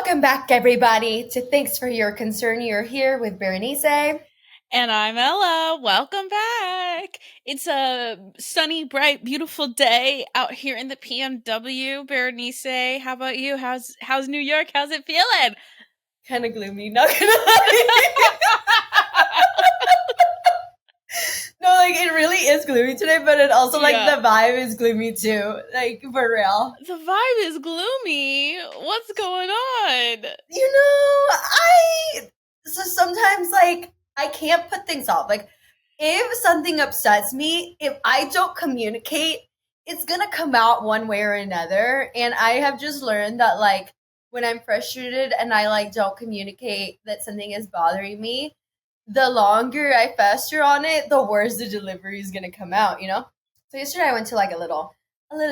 Welcome back, everybody, to Thanks for Your Concern. You're here with Berenice. And I'm Ella. Welcome back. It's a sunny, bright, beautiful day out here in the PMW. Berenice, how about you? How's New York? How's it feeling? Kind of gloomy, not gonna lie. No, like, it really is gloomy today, but it also, Yeah. the vibe is gloomy too. Like, for real. The vibe is gloomy. What's going on? So sometimes, I can't put things off. Like, if something upsets me, if I don't communicate, it's gonna come out one way or another. And I have just learned that, when I'm frustrated and I, don't communicate that something is bothering me, the longer I fester on it, the worse the delivery is gonna come out, you know? So yesterday I went to a little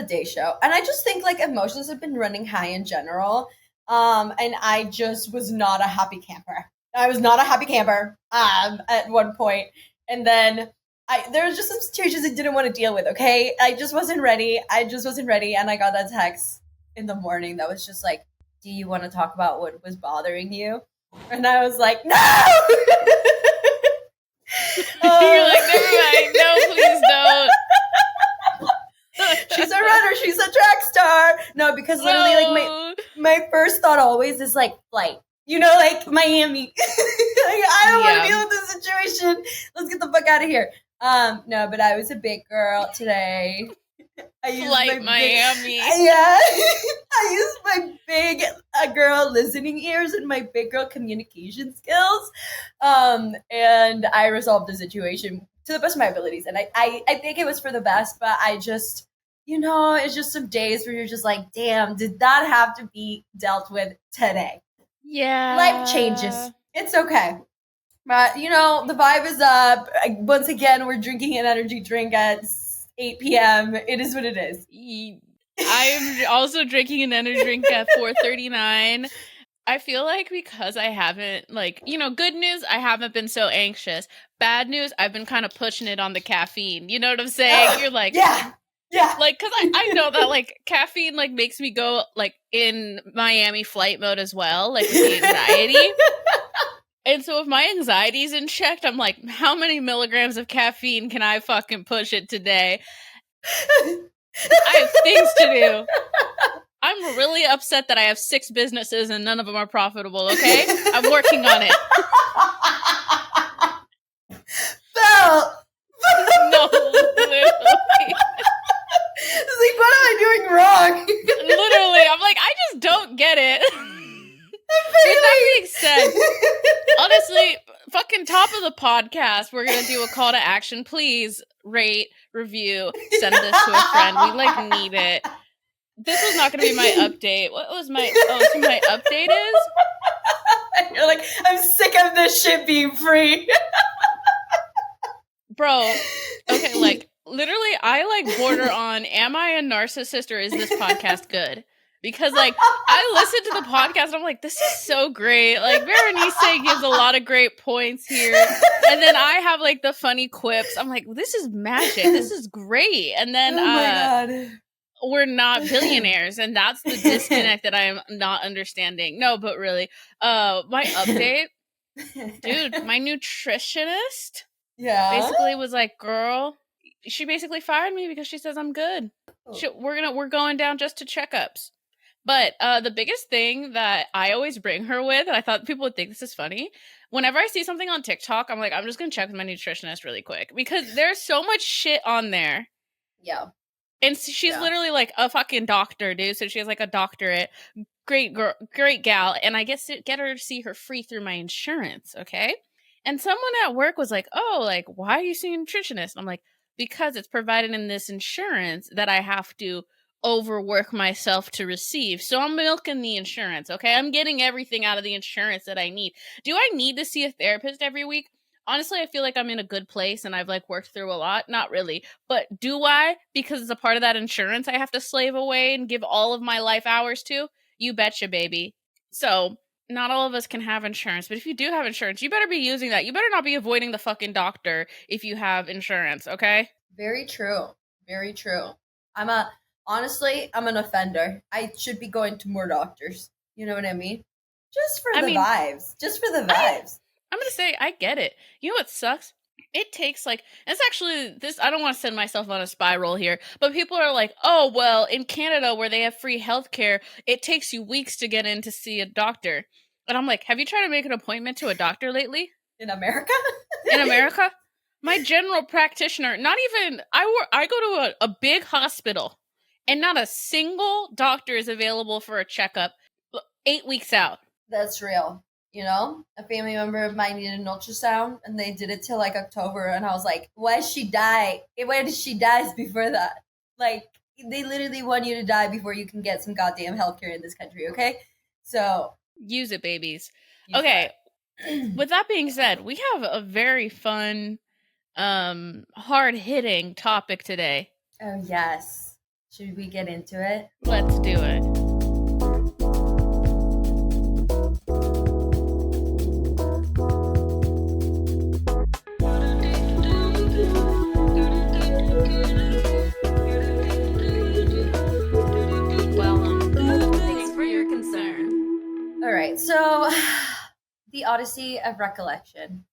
day show. And I just think emotions have been running high in general. And I just was not a happy camper. I was not a happy camper at one point. And then there was just some situations I didn't want to deal with, okay? I just wasn't ready. And I got that text in the morning that was just like, do you want to talk about what was bothering you? And I was like, no! You're like, never mind. No, please don't. She's a runner. She's a track star. No, because literally, my first thought always is flight. Miami. I don't want to deal with this situation. Let's get the fuck out of here. No, but I was a big girl today. Flight Miami. I used my big girl listening ears and my big girl communication skills. And I resolved the situation to the best of my abilities. And I think it was for the best, but I just, it's just some days where you're just like, damn, did that have to be dealt with today? Yeah. Life changes. It's okay. But, the vibe is up. Once again, we're drinking an energy drink at 8 p.m. It is what it is. I'm also drinking an energy drink at 4:39. I feel like because I haven't, good news, I haven't been so anxious. Bad news, I've been kind of pushing it on the caffeine. You know what I'm saying? You're like, yeah. Like, because I know that, caffeine, makes me go, in Miami flight mode as well, with the anxiety. And so if my anxiety's in check, I'm like, how many milligrams of caffeine can I fucking push it today? I have things to do. I'm really upset that I have 6 businesses and none of them are profitable, okay? I'm working on it. Belle! No, literally. It's like, what am I doing wrong? Literally, I'm like, I just don't get it. With that being said, honestly, fucking top of the podcast, we're gonna do a call to action. Please rate, review, send this to a friend. We need it. This was not gonna be my update. What was my so my update is? You're like, I'm sick of this shit being free. Bro, okay, literally I border on, am I a narcissist or is this podcast good? Because, I listen to the podcast and I'm like, this is so great. Berenice gives a lot of great points here. And then I have, the funny quips. I'm like, this is magic. This is great. And then, oh my God. We're not billionaires. And that's the disconnect that I am not understanding. No, but really, my update, dude, my nutritionist basically was like, girl, she basically fired me because she says I'm good. We're going down just to checkups. But the biggest thing that I always bring her with, and I thought people would think this is funny, whenever I see something on TikTok, I'm like, I'm just going to check with my nutritionist really quick. Because there's so much shit on there. Yeah. And she's literally a fucking doctor, dude. So she has a doctorate. Great girl, great gal. And I guess get her to see her free through my insurance, okay? And someone at work was like, oh, why are you seeing a nutritionist? And I'm like, because it's provided in this insurance that I have to overwork myself to receive. So I'm milking the insurance, okay? I'm getting everything out of the insurance that I need. Do I need to see a therapist every week? Honestly, I feel like I'm in a good place and I've worked through a lot. Not really. But do I? Because it's a part of that insurance I have to slave away and give all of my life hours to? You betcha, baby. So not all of us can have insurance, but if you do have insurance, you better be using that. You better not be avoiding the fucking doctor if you have insurance, okay? Very true. Very true. Honestly, I'm an offender. I should be going to more doctors. You know what I mean? Just for the vibes. Just for the vibes. I'm going to say, I get it. You know what sucks? It takes it's actually this, I don't want to send myself on a spiral here, but people are like, oh, well, in Canada where they have free healthcare, it takes you weeks to get in to see a doctor. And I'm like, have you tried to make an appointment to a doctor lately? In America? In America? My general practitioner, not even, I go to a big hospital and not a single doctor is available for a checkup 8 weeks out. That's real. You know, a family member of mine needed an ultrasound and they did it till like October. And I was like, why did she die? Why did she die before that? Like, they literally want you to die before you can get some goddamn healthcare in this country, okay? So. Use it, babies. Okay. With that being said, we have a very fun, hard-hitting topic today. Oh, yes. Should we get into it? Let's do it. So, the Odyssey of Recollection.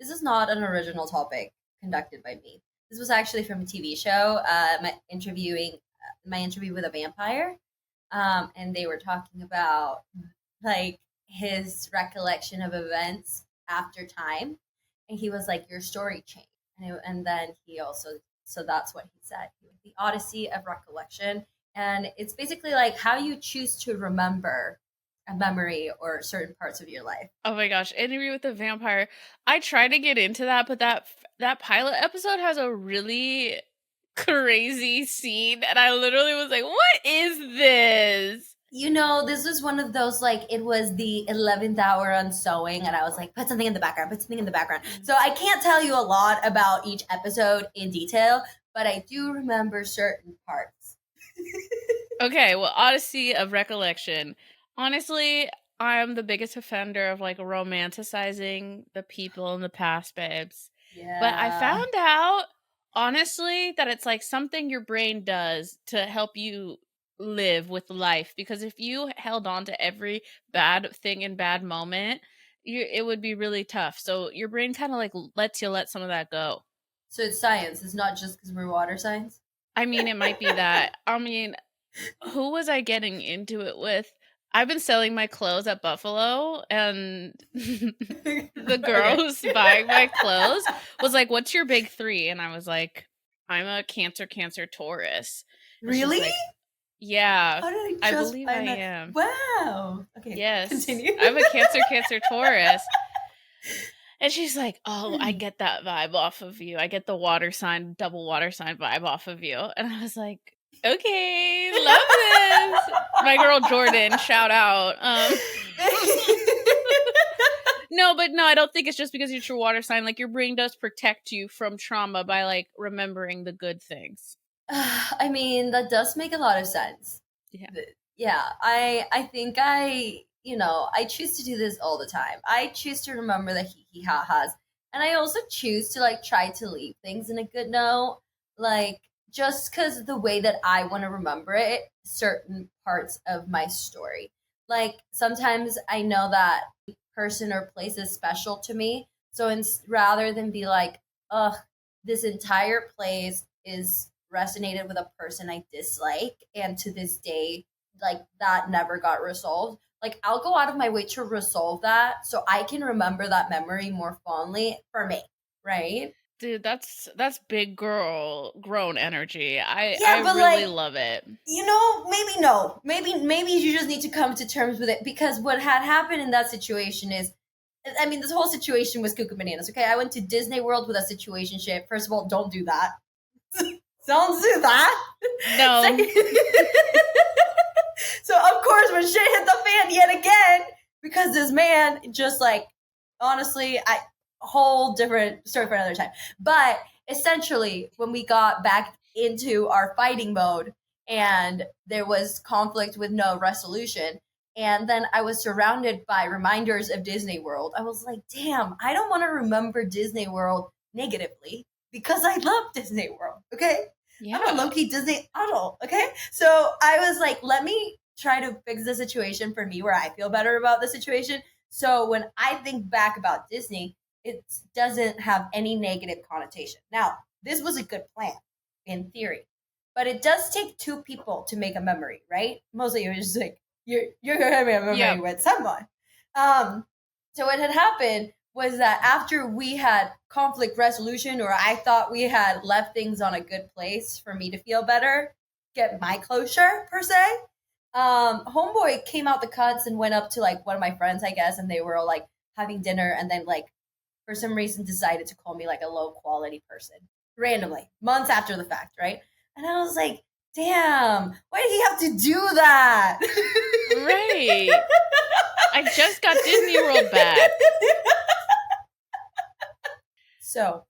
This is not an original topic conducted by me. This was actually from a TV show, my interview with a vampire, and they were talking about like his recollection of events after time, and he was like, "Your story changed," and then he also, so that's what he said. The Odyssey of Recollection, and it's basically like how you choose to remember a memory or certain parts of your life. Oh my gosh, Interview with a Vampire. I tried to get into that, but that pilot episode has a really crazy scene, and I literally was like, what is this? You know, this was one of those, like, it was the 11th hour on sewing, and I was like, put something in the background. So I can't tell you a lot about each episode in detail, but I do remember certain parts. Okay, well, Odyssey of Recollection. Honestly, I'm the biggest offender of like romanticizing the people in the past, babes. Yeah. But I found out, honestly, that it's like something your brain does to help you live with life. Because if you held on to every bad thing and bad moment, it would be really tough. So your brain kind of like lets you let some of that go. So it's science. It's not just because we're water signs. I mean, it might be that. I mean, who was I getting into it with? I've been selling my clothes at Buffalo, and the girl who's buying my clothes was like, "What's your big three?" And I was like, "I'm a Cancer, Taurus." And really? Like, yeah. How did I believe I am. Wow. Okay. Yes. Continue. I'm a Cancer, Taurus. And she's like, "Oh, I get that vibe off of you. I get the water sign, double water sign vibe off of you." And I was like, okay, love this. My girl Jordan, shout out. No, I don't think it's just because you're a water sign. Like, your brain does protect you from trauma by like remembering the good things. I mean, that does make a lot of sense. Yeah. I think I choose to do this all the time. I choose to remember the hee ha ha's, and I also choose to like try to leave things in a good note, like, just because the way that I want to remember it, certain parts of my story. Like, sometimes I know that person or place is special to me. So rather than be like, ugh, this entire place is resonated with a person I dislike, and to this day, like, that never got resolved. Like, I'll go out of my way to resolve that so I can remember that memory more fondly for me, right? Dude, that's big girl grown energy. I really love it. You know, maybe no. Maybe you just need to come to terms with it, because what had happened in that situation is, I mean, this whole situation was cuckoo bananas, okay? I went to Disney World with a situationship. First of all, don't do that. Don't do that. No. So, of course, when shit hit the fan yet again, because this man just, like, honestly, whole different story for another time. But essentially, when we got back into our fighting mode and there was conflict with no resolution, and then I was surrounded by reminders of Disney World, I was like, damn, I don't want to remember Disney World negatively, because I love Disney World, okay? Yeah. I'm a low-key Disney adult, okay? So I was like, let me try to fix the situation for me where I feel better about the situation. So when I think back about Disney, it doesn't have any negative connotation. Now, this was a good plan in theory, but it does take two people to make a memory, right? Mostly it was just like you're gonna make a memory with someone. So what had happened was that after we had conflict resolution, or I thought we had left things on a good place for me to feel better, get my closure per se, homeboy came out the cuts and went up to like one of my friends, I guess, and they were all like having dinner, and then like for some reason decided to call me like a low quality person randomly months after the fact, right? And I was like, damn, why did he have to do that? Right. I just got Disney World back. So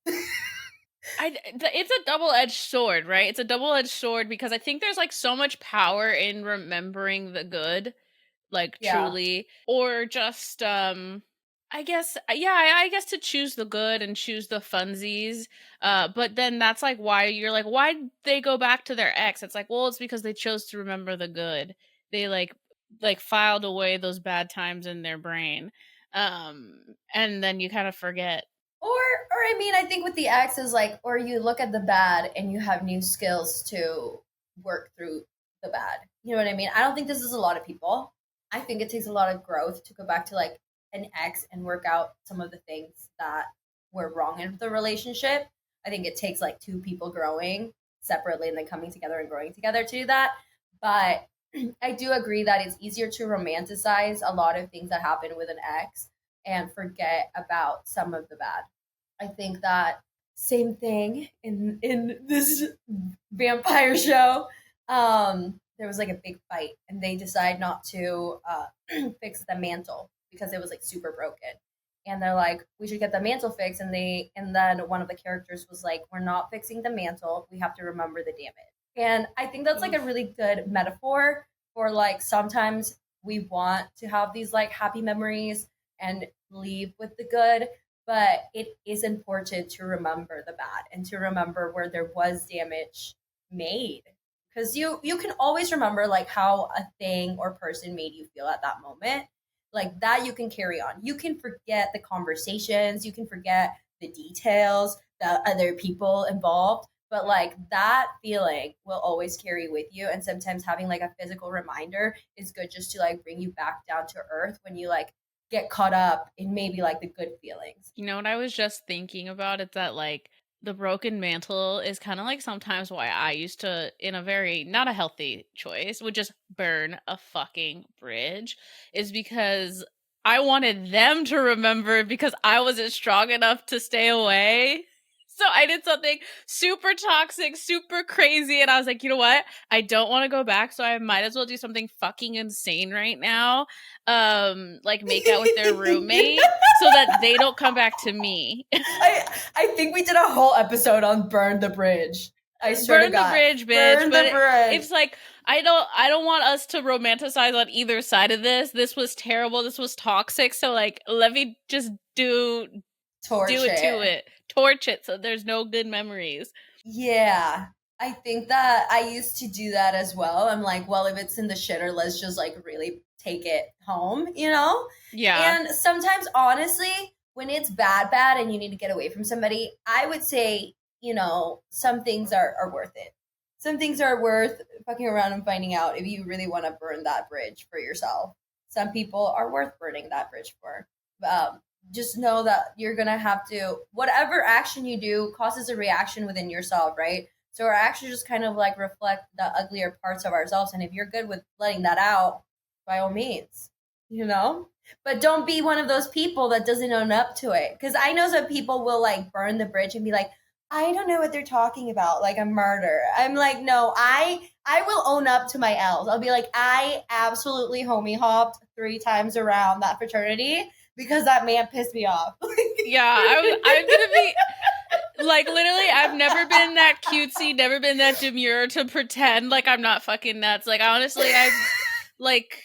it's a double-edged sword, right? It's a double-edged sword because I think there's like so much power in remembering the good, like truly, or just I guess I guess to choose the good and choose the funsies. But then that's like why you're like, why'd they go back to their ex? It's like, well, it's because they chose to remember the good. They like filed away those bad times in their brain. And then you kind of forget. Or I mean, I think with the ex is like, or you look at the bad and you have new skills to work through the bad. You know what I mean? I don't think this is a lot of people. I think it takes a lot of growth to go back to like an ex and work out some of the things that were wrong in the relationship. I think it takes like two people growing separately and then coming together and growing together to do that. But I do agree that it's easier to romanticize a lot of things that happen with an ex and forget about some of the bad. I think that same thing in this vampire show. There was like a big fight, and they decide not to fix the mantle because it was like super broken. And they're like, we should get the mantle fixed. And then one of the characters was like, we're not fixing the mantle. We have to remember the damage. And I think that's like a really good metaphor for like sometimes we want to have these like happy memories and leave with the good, but it is important to remember the bad and to remember where there was damage made, because you can always remember like how a thing or person made you feel at that moment, like that you can carry on. You can forget the conversations, you can forget the details, the other people involved, but like that feeling will always carry with you. And sometimes having like a physical reminder is good, just to like bring you back down to earth when you like get caught up in maybe like the good feelings. You know what I was just thinking about? It's that like the broken mantle is kind of like sometimes why I used to, in a very not a healthy choice, would just burn a fucking bridge, is because I wanted them to remember because I wasn't strong enough to stay away. So I did something super toxic, super crazy, and I was like, you know what? I don't want to go back, so I might as well do something fucking insane right now. Like make out with their roommate so that they don't come back to me. I think we did a whole episode on burn the bridge. I swear Burn to God. the bridge, bitch. Burn But the bridge. it's like I don't want us to romanticize on either side of this. This was terrible. This was toxic. So like let me just do it to it. Torch it so there's no good memories. Yeah. I think that I used to do that as well. I'm like, well, if it's in the shitter, let's just like really take it home, you know? Yeah. And sometimes, honestly, when it's bad, and you need to get away from somebody, I would say, you know, some things are worth it. Some things are worth fucking around and finding out if you really want to burn that bridge for yourself. Some people are worth burning that bridge for. Just know that you're gonna have to, whatever action you do causes a reaction within yourself, right? So our actions just kind of like reflect the uglier parts of ourselves, and if you're good with letting that out, by all means, you know. But don't be one of those people that doesn't own up to it, because I know some people will like burn the bridge and be like, I don't know what they're talking about, like a murder. I'm like, no, I will own up to my L's. I'll be like, I absolutely homie hopped 3 times around that fraternity because that man pissed me off. Yeah, I'm gonna be like, literally, I've never been that cutesy, never been that demure to pretend like I'm not fucking nuts. Like, honestly, I've like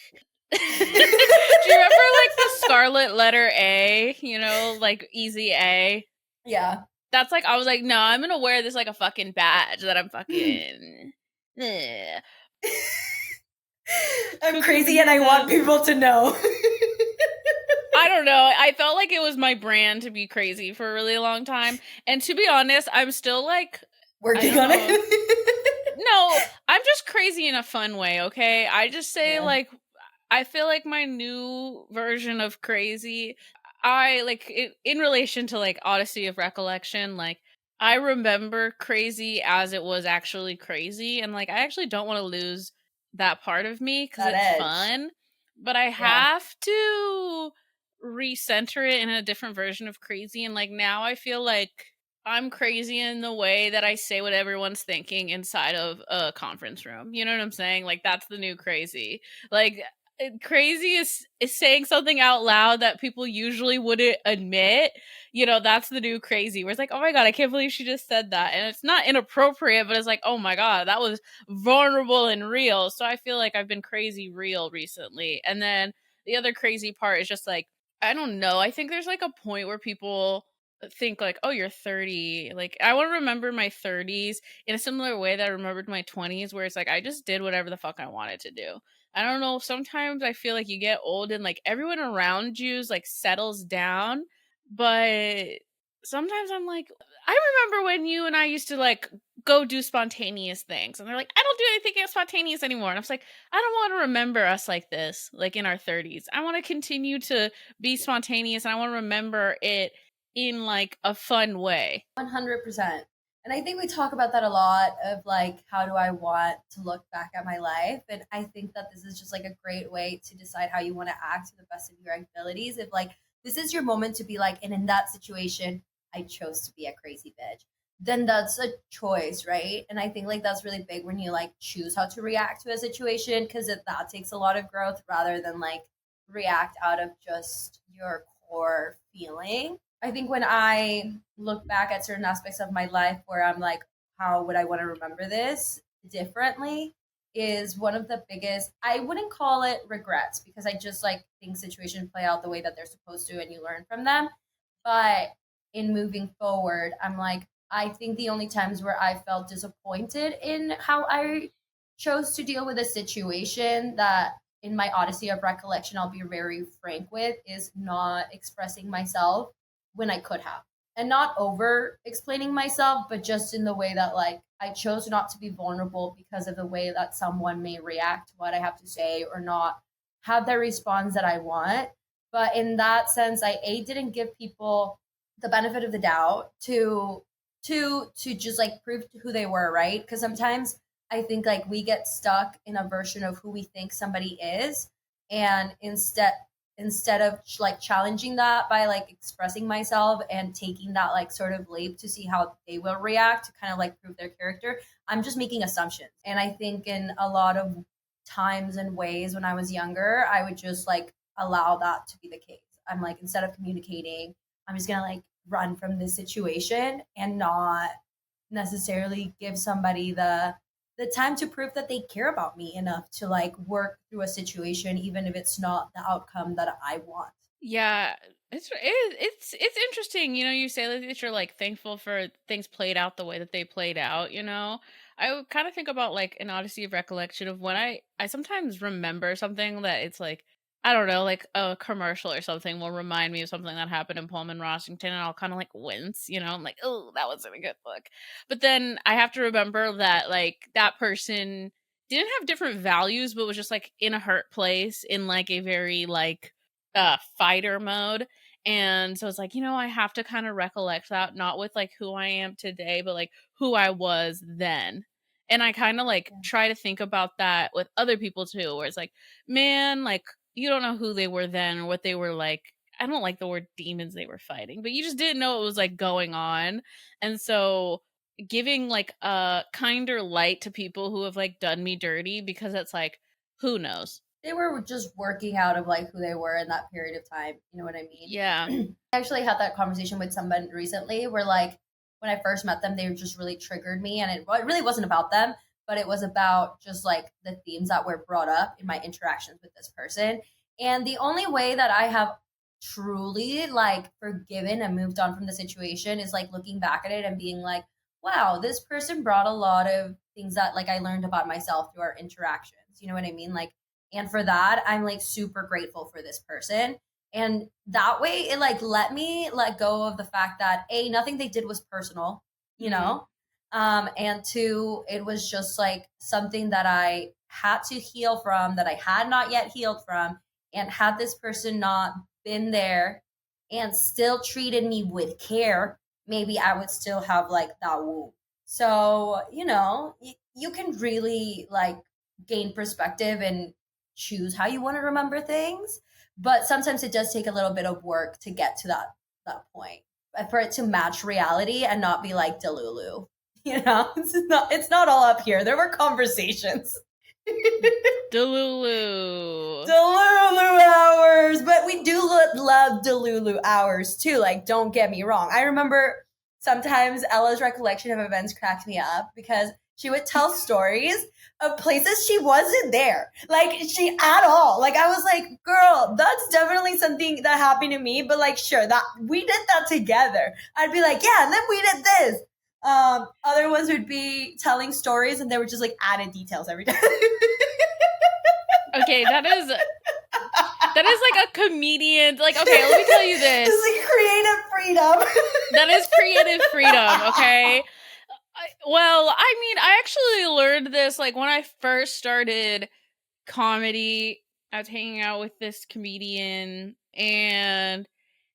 do you remember like the scarlet letter A, you know, like easy A? Yeah. That's like, I was like, no, I'm gonna wear this like a fucking badge that I'm fucking I'm crazy and I want people to know. I don't know. I felt like it was my brand to be crazy for a really long time. And to be honest, I'm still like working on it. No, I'm just crazy in a fun way, okay? I just say like I feel like my new version of crazy, I like in relation to like Odyssey of Recollection, like I remember crazy as it was actually crazy, and like I actually don't want to lose that part of me because That it's edge. fun, but I have to recenter it in a different version of crazy, and like now I feel like I'm crazy in the way that I say what everyone's thinking inside of a conference room. You know what I'm saying? Like that's the new crazy. Like crazy is saying something out loud that people usually wouldn't admit. You know, that's the new crazy. Where it's like, oh my god, I can't believe she just said that, and it's not inappropriate, but it's like, oh my god, that was vulnerable and real. So I feel like I've been crazy real recently. And then the other crazy part is just like, I don't know. I think there's like a point where people think like, oh, you're 30. Like I want to remember my 30s in a similar way that I remembered my 20s, where it's like I just did whatever the fuck I wanted to do. I don't know. Sometimes I feel like you get old and like everyone around you's like settles down, but sometimes I'm like, I remember when you and I used to like go do spontaneous things, and they're like, I don't do anything spontaneous anymore. And I was like, I don't want to remember us like this, like in our 30s. I want to continue to be spontaneous, and I want to remember it in like a fun way. 100%. And I think we talk about that a lot of like, how do I want to look back at my life? And I think that this is just like a great way to decide how you want to act to the best of your abilities. If like, this is your moment to be like, and in that situation, I chose to be a crazy bitch, then that's a choice, right? And I think like that's really big when you like choose how to react to a situation, because that takes a lot of growth rather than like react out of just your core feeling. I think when I look back at certain aspects of my life where I'm like, how would I want to remember this differently? Is one of the biggest, I wouldn't call it regrets, because I just like think situations play out the way that they're supposed to and you learn from them. But in moving forward, I'm like, I think the only times where I felt disappointed in how I chose to deal with a situation, that in my Odyssey of Recollection, I'll be very frank with, is not expressing myself when I could have. And not over explaining myself, but just in the way that like I chose not to be vulnerable because of the way that someone may react to what I have to say, or not have the response that I want. But in that sense, I didn't give people the benefit of the doubt to just like prove who they were, right? Because sometimes I think like we get stuck in a version of who we think somebody is, and instead of like challenging that by like expressing myself and taking that like sort of leap to see how they will react to kind of like prove their character, I'm just making assumptions. And I think in a lot of times and ways when I was younger, I would just like allow that to be the case. I'm like, instead of communicating, I'm just gonna like run from this situation and not necessarily give somebody the time to prove that they care about me enough to like work through a situation, even if it's not the outcome that I want. Yeah, it's interesting. You know, you say that you're like thankful for things played out the way that they played out. You know, I would kind of think about like an Odyssey of Recollection of when I sometimes remember something that it's like, I don't know, like a commercial or something will remind me of something that happened in Pullman, Washington, and I'll kind of like wince. You know, I'm like, oh, that wasn't a good look. But then I have to remember that like that person didn't have different values, but was just like in a hurt place, in like a very like fighter mode. And so it's like, you know, I have to kind of recollect that, not with like who I am today, but like who I was then. And I kind of like try to think about that with other people too, where it's like, man, like you don't know who they were then or what they were like. I don't like the word demons they were fighting, but you just didn't know what was like going on. And so giving like a kinder light to people who have like done me dirty, because it's like, who knows? They were just working out of like who they were in that period of time. You know what I mean? Yeah. I actually had that conversation with someone recently where like when I first met them, they just really triggered me, and it really wasn't about them, but it was about just like the themes that were brought up in my interactions with this person. And the only way that I have truly like forgiven and moved on from the situation is like looking back at it and being like, wow, this person brought a lot of things that like I learned about myself through our interactions. You know what I mean? Like, and for that, I'm like super grateful for this person. And that way it like let me let go of the fact that A, nothing they did was personal, you know? And two, it was just like something that I had to heal from, that I had not yet healed from. And had this person not been there and still treated me with care, maybe I would still have like that wound. So, you know, you can really like gain perspective and choose how you want to remember things, but sometimes it does take a little bit of work to get to that point, for it to match reality and not be like Delulu. You know, it's not all up here. There were conversations. Delulu. Delulu hours, but we do love Delulu hours too. Like, don't get me wrong. I remember sometimes Ella's recollection of events cracked me up because she would tell stories of places she wasn't there, like she at all. Like I was like, girl, that's definitely something that happened to me, but like, sure, that we did that together. I'd be like, yeah, and then we did this. Other ones would be telling stories, and they were just like added details every time. Okay, that is like a comedian. Like, okay, let me tell you this. It's like creative freedom. That is creative freedom, okay? I mean, I actually learned this like when I first started comedy. I was hanging out with this comedian, and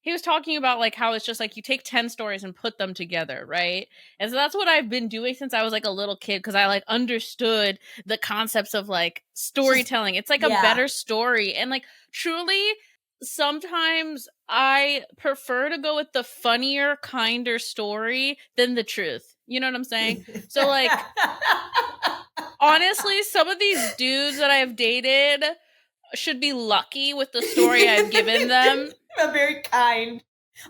he was talking about like how it's just like you take 10 stories and put them together, right? And so that's what I've been doing since I was like a little kid, because I like understood the concepts of like storytelling. It's like a better story. And like truly, sometimes I prefer to go with the funnier, kinder story than the truth. You know what I'm saying? So like honestly, some of these dudes that I've dated should be lucky with the story I've given them. A very kind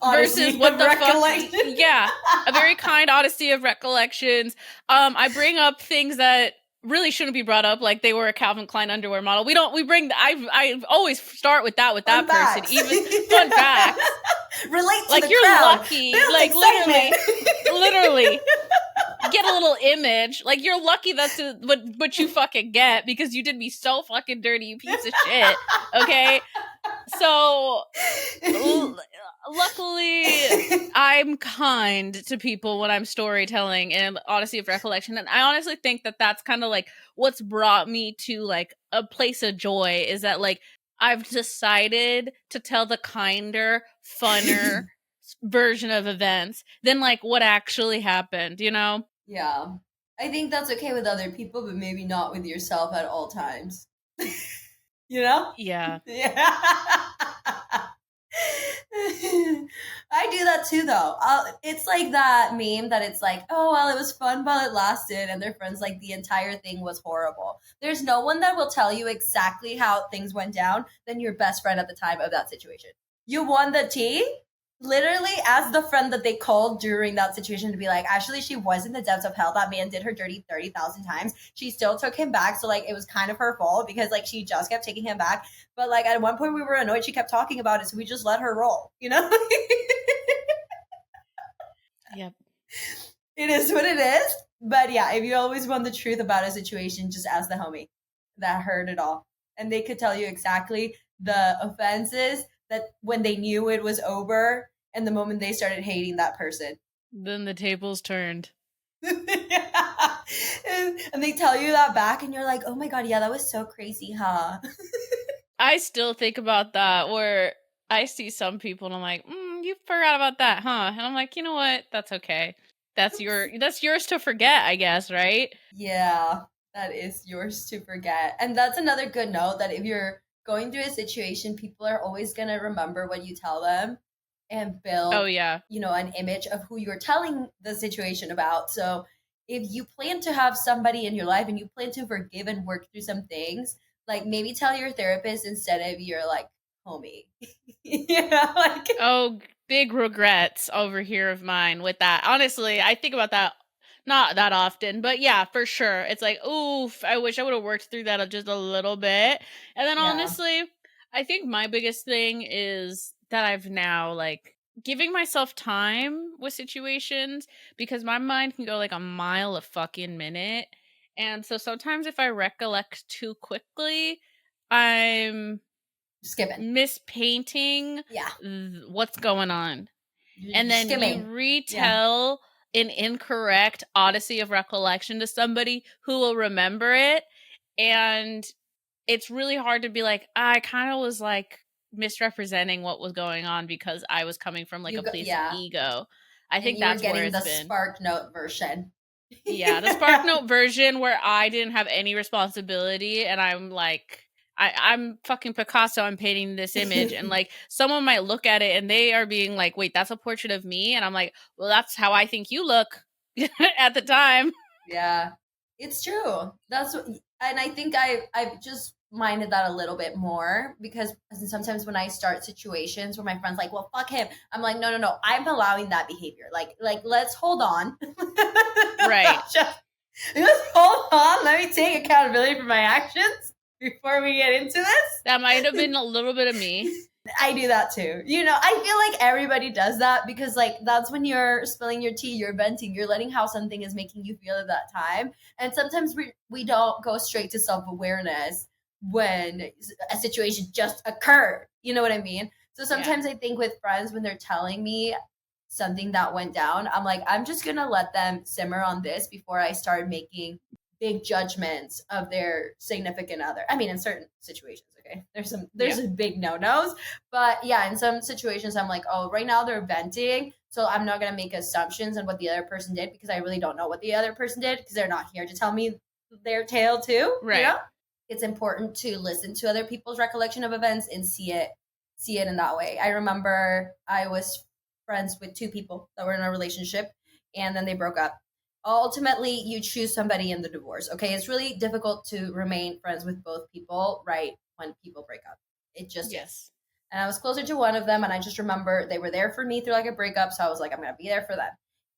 versus what the fuck. Yeah, a very kind Odyssey of Recollections. I bring up things that really shouldn't be brought up, like they were a Calvin Klein underwear model. I always start with that fun person. Facts. Even fun facts. Relate to like the you're crowd. lucky. Build like excitement. literally. Get a little image. Like you're lucky that's what you fucking get, because you did me so fucking dirty, you piece of shit. Okay? So luckily I'm kind to people when I'm storytelling in Odyssey of Recollection, and I honestly think that that's kind of like what's brought me to like a place of joy, is that like I've decided to tell the kinder, funner version of events than like what actually happened, you know? Yeah. I think that's okay with other people, but maybe not with yourself at all times. You know? Yeah. Yeah. I do that too, though. It's like that meme that it's like, oh, well, it was fun while it lasted, and their friends like the entire thing was horrible. There's no one that will tell you exactly how things went down than your best friend at the time of that situation. You won the tea, literally as the friend that they called during that situation to be like, actually, she was in the depths of hell. That man did her dirty 30,000 times. She still took him back. So, like, it was kind of her fault because, like, she just kept taking him back. But, like, at one point we were annoyed. She kept talking about it. So we just let her roll, you know? Yep. It is what it is. But yeah, if you always want the truth about a situation, just ask the homie that heard it all. And they could tell you exactly the offenses that when they knew it was over and the moment they started hating that person. Then the tables turned. Yeah. And they tell you that back and you're like, oh my God, yeah, that was so crazy, huh? I still think about that, where I see some people and I'm like, you forgot about that, huh? And I'm like, you know what? That's okay. That's yours to forget, I guess, right? Yeah, that is yours to forget. And that's another good note, that if you're going through a situation, people are always going to remember what you tell them and build, Oh yeah, an image of who you're telling the situation about. So if you plan to have somebody in your life and you plan to forgive and work through some things, like maybe tell your therapist instead of your like homie. Like, oh, big regrets over here of mine with that. Honestly, I think about that not that often, but yeah, for sure. It's like, oof, I wish I would have worked through that just a little bit. And then yeah. honestly, I think my biggest thing is that I've now like giving myself time with situations, because my mind can go like a mile a fucking minute. And so sometimes if I recollect too quickly, I'm Skipping. mispainting Yeah. what's going on. You're And then you skimming. retell an incorrect Odyssey of Recollection to somebody who will remember it. And it's really hard to be like, I kind of was like misrepresenting what was going on because I was coming from like a place of ego. I And think you were that's where getting it's the been. Spark Note version. Yeah, the Spark Note version where I didn't have any responsibility and I'm like I'm fucking Picasso, I'm painting this image and like someone might look at it and they are being like, wait, that's a portrait of me? And I'm like, well, that's how I think you look at the time. Yeah. It's true. That's what, and I think I've just minded that a little bit more because sometimes when I start situations where my friends like, well, fuck him, I'm like, no, no, no, I'm allowing that behavior. Like let's hold on. Right. Just hold on. Let me take accountability for my actions before we get into this. That might have been a little bit of me. I do that too. You know, I feel like everybody does that because, like, that's when you're spilling your tea, you're venting, you're letting how something is making you feel at that time. And sometimes we don't go straight to self awareness when a situation just occurred. You know what I mean? So sometimes I think with friends, when they're telling me something that went down, I'm like, I'm just going to let them simmer on this before I start making big judgments of their significant other. I mean, in certain situations, okay, there's some big no-nos, but yeah, in some situations, I'm like, oh, right now they're venting, so I'm not gonna make assumptions on what the other person did because I really don't know what the other person did because they're not here to tell me their tale too. Right. You know, it's important to listen to other people's recollection of events and see it in that way. I remember I was friends with two people that were in a relationship, and then they broke up. Ultimately, you choose somebody in the divorce. Okay, it's really difficult to remain friends with both people right when people break up. It just is. And I was closer to one of them, and I just remember they were there for me through like a breakup, so I was like, I'm gonna be there for them.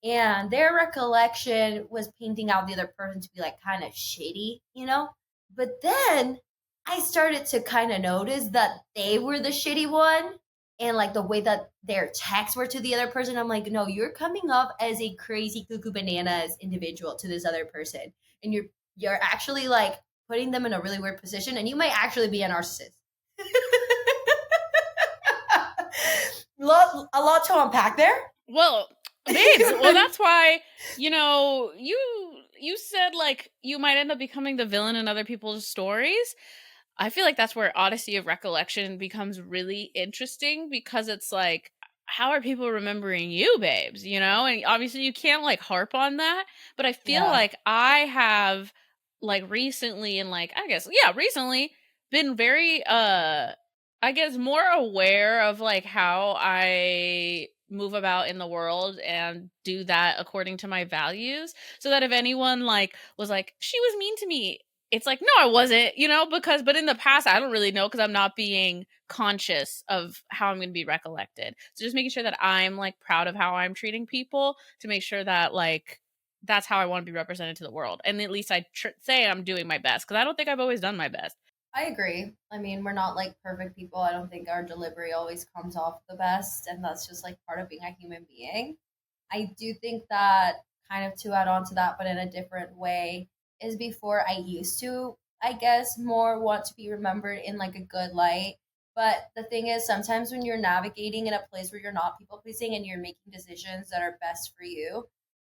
And their recollection was painting out the other person to be like kind of shady, you know. But then I started to kind of notice that they were the shitty one, and like the way that their texts were to the other person, I'm like, no, you're coming off as a crazy cuckoo bananas individual to this other person, and you're actually like putting them in a really weird position, and you might actually be a narcissist. A lot to unpack there. Well, babes, well, that's why, you said like you might end up becoming the villain in other people's stories. I feel like that's where Odyssey of Recollection becomes really interesting because it's like, how are people remembering you, babes? And obviously you can't like harp on that, but I feel like I have like recently and like, I guess, recently been very, I guess more aware of like how I move about in the world and do that according to my values so that if anyone like was like she was mean to me, it's like, no, I wasn't, but in the past, I don't really know because I'm not being conscious of how I'm going to be recollected. So just making sure that I'm like proud of how I'm treating people to make sure that like that's how I want to be represented to the world. And at least I say I'm doing my best because I don't think I've always done my best. I agree. I mean, we're not like perfect people. I don't think our delivery always comes off the best, and that's just like part of being a human being. I do think that kind of to add on to that, but in a different way, is before I used to, I guess, more want to be remembered in like a good light. But the thing is, sometimes when you're navigating in a place where you're not people pleasing and you're making decisions that are best for you,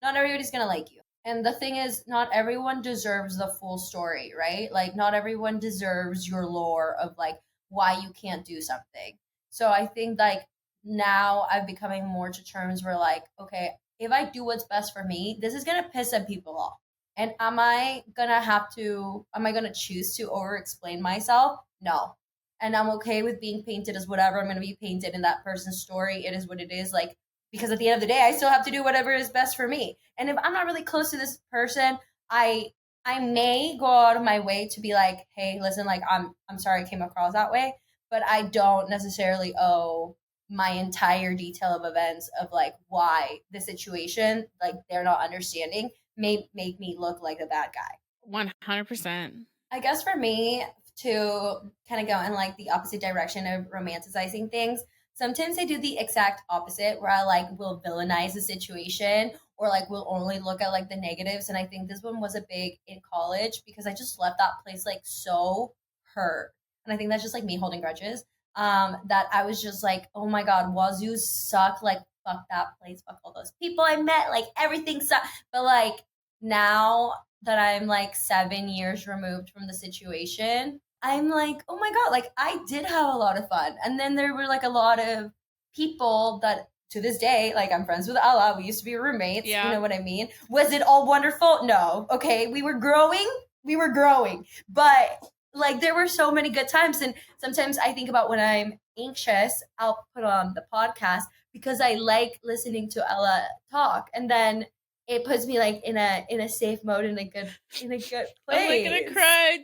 not everybody's gonna like you. And the thing is, not everyone deserves the full story, right? Like, not everyone deserves your lore of like why you can't do something. So I think like now I'm becoming more to terms where like, okay, if I do what's best for me, this is gonna piss some people off. And am I gonna choose to over explain myself? No. And I'm okay with being painted as whatever I'm gonna be painted in that person's story. It is what it is. Like, because at the end of the day, I still have to do whatever is best for me. And if I'm not really close to this person, I may go out of my way to be like, hey, listen, like I'm sorry I came across that way, but I don't necessarily owe my entire detail of events of like why the situation, like they're not understanding, may make me look like a bad guy. 100%. I guess for me to kind of go in like the opposite direction of romanticizing things, sometimes I do the exact opposite where I like will villainize the situation or like will only look at like the negatives. And I think this one was a big in college because I just left that place like so hurt. And I think that's just like me holding grudges. That I was just like, oh my god, Wazoo suck. Like fuck that place, fuck all those people I met, like everything sucked. But like now that I'm like 7 years removed from the situation, I'm like, oh my god, like I did have a lot of fun. And then there were like a lot of people that to this day, like I'm friends with Ella. We used to be roommates. Yeah. You know what I mean? Was it all wonderful? No. Okay. We were growing. But like there were so many good times. And sometimes I think about when I'm anxious, I'll put on the podcast because I like listening to Ella talk. And then it puts me like in a safe mode in a good place. I'm like gonna cry.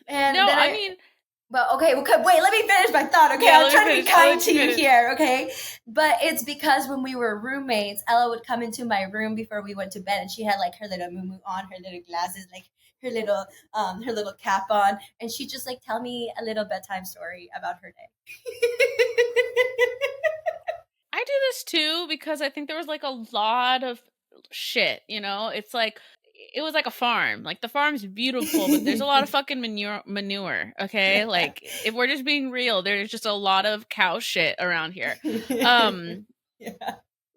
And no, then I mean, but okay, wait, let me finish my thought. Okay, Yeah, I'm trying to be kind to you finish. here, okay? But it's because when we were roommates, Ella would come into my room before we went to bed, and she had like her little moo on, her little glasses, like her little cap on, and she'd just like tell me a little bedtime story about her day. I do this too because I think there was like a lot of shit, you know? It's like it was like a farm. Like the farm's beautiful, but there's a lot of fucking manure, okay? Yeah. Like if we're just being real, there's just a lot of cow shit around here.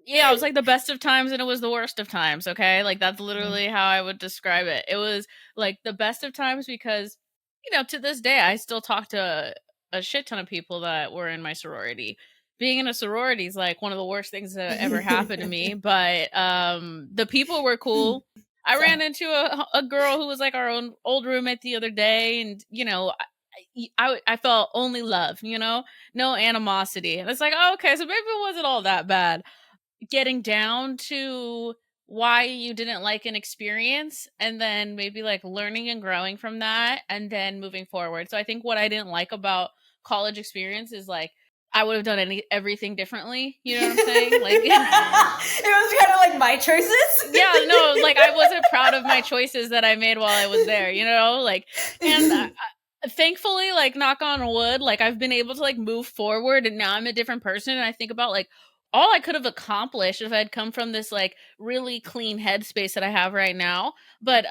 Yeah, it was like the best of times and it was the worst of times, okay? Like that's literally how I would describe it. It was like the best of times because, you know, to this day I still talk to a shit ton of people that were in my sorority. Being in a sorority is like one of the worst things that ever happened to me, but the people were cool. I ran into a girl who was like our own old roommate the other day, and you know, I felt only love, you know, no animosity, and it's like, oh, okay, so maybe it wasn't all that bad. Getting down to why you didn't like an experience and then maybe like learning and growing from that and then moving forward. So I think what I didn't like about college experience is like I would have done everything differently. You know what I'm saying? Like it was kind of like my choices. Yeah, no, like I wasn't proud of my choices that I made while I was there, you know? Like and thankfully, like knock on wood, like I've been able to like move forward and now I'm a different person and I think about like all I could have accomplished if I'd come from this like really clean headspace that I have right now. But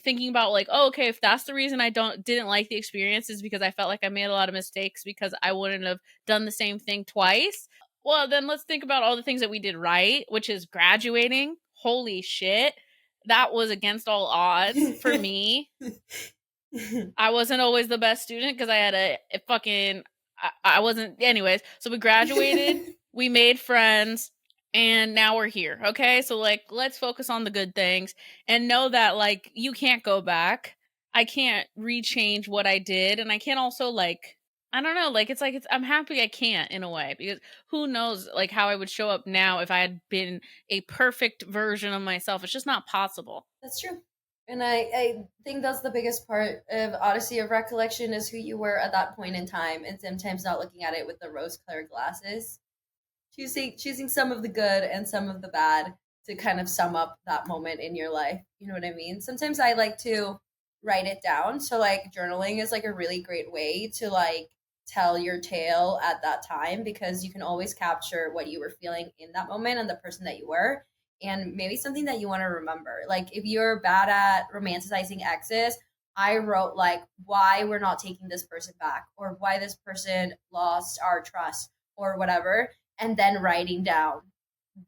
thinking about like, oh, okay, if that's the reason I didn't like the experience is because I felt like I made a lot of mistakes because I wouldn't have done the same thing twice. Well, then let's think about all the things that we did right, which is graduating. Holy shit. That was against all odds for me. I wasn't always the best student because I had a fucking I wasn't anyways. So we graduated, we made friends, and now we're here. Okay? So like let's focus on the good things and know that like you can't go back. I can't rechange what I did and I can't also like I don't know, like it's I'm happy I can't in a way because who knows like how I would show up now if I had been a perfect version of myself. It's just not possible. That's true. And I think that's the biggest part of Odyssey of Recollection is who you were at that point in time and sometimes not looking at it with the rose colored glasses. Choosing some of the good and some of the bad to kind of sum up that moment in your life. You know what I mean? Sometimes I like to write it down. So like journaling is like a really great way to like tell your tale at that time because you can always capture what you were feeling in that moment and the person that you were and maybe something that you want to remember. Like if you're bad at romanticizing exes, I wrote like why we're not taking this person back or why this person lost our trust or whatever, and then writing down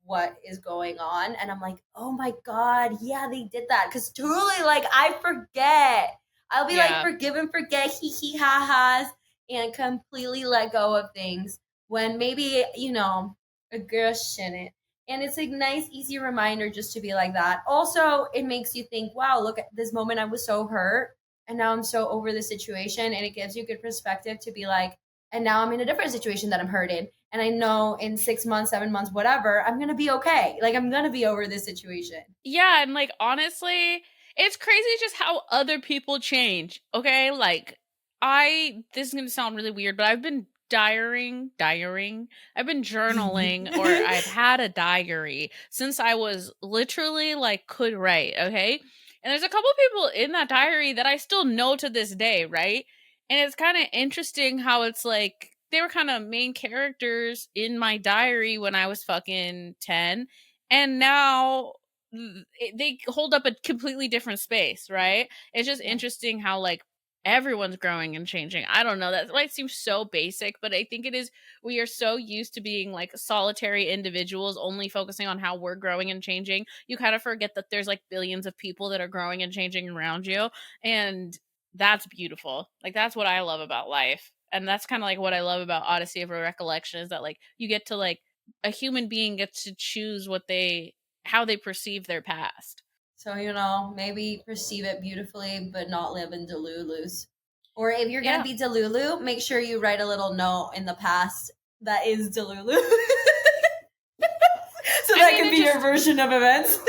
what is going on. And I'm like, oh my God, yeah, they did that. Because truly, like, I forget. I'll be like, forgive and forget, hee hee ha ha's, and completely let go of things when maybe, you know, a girl shouldn't. And it's a nice, easy reminder just to be like that. Also, it makes you think, wow, look at this moment. I was so hurt. And now I'm so over the situation. And it gives you good perspective to be like, and now I'm in a different situation that I'm hurt in. And I know in 6 months, 7 months, whatever, I'm going to be okay. Like, I'm going to be over this situation. Yeah. And like, honestly, it's crazy just how other people change. Okay. Like, this is going to sound really weird, but I've been diarying. I've been journaling or I've had a diary since I was literally like could write. Okay. And there's a couple people in that diary that I still know to this day. Right. And it's kind of interesting how it's like they were kind of main characters in my diary when I was fucking 10. And now they hold up a completely different space, right? It's just interesting how like everyone's growing and changing. I don't know, that might seem so basic, but I think it is. We are so used to being like solitary individuals, only focusing on how we're growing and changing. You kind of forget that there's like billions of people that are growing and changing around you, and that's beautiful. Like that's what I love about life, and that's kind of like what I love about Odyssey of Recollection, is that like you get to like, a human being gets to choose how they perceive their past. So, maybe perceive it beautifully, but not live in Delulus. Or if you're going to be Delulu, make sure you write a little note in the past that is Delulu. So that can be your version of events.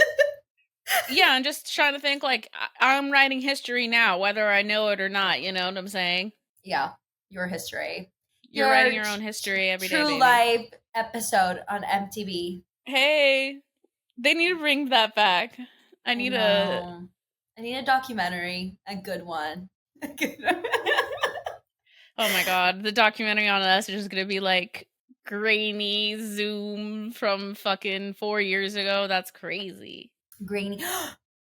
Yeah, I'm just trying to think like, I'm writing history now, whether I know it or not. You know what I'm saying? Yeah, your history. You're writing your own history every day, True baby. Life episode on MTV. Hey, they need to bring that back. I need a documentary, a good one. Oh my god, the documentary on us is just gonna be like grainy Zoom from fucking 4 years ago. That's crazy. Grainy.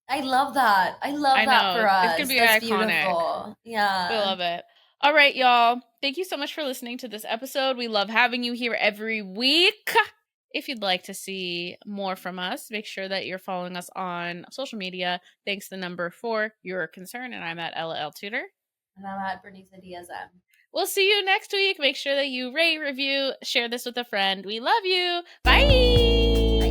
I love that. I love that for us. It's gonna be That's iconic. Beautiful. Yeah. We love it. All right, y'all. Thank you so much for listening to this episode. We love having you here every week. If you'd like to see more from us, make sure that you're following us on social media. Thanks the number 4 your concern. And I'm at Ella L. Tudor. And I'm at Berenice and Ella. We'll see you next week. Make sure that you rate, review, share this with a friend. We love you. Bye.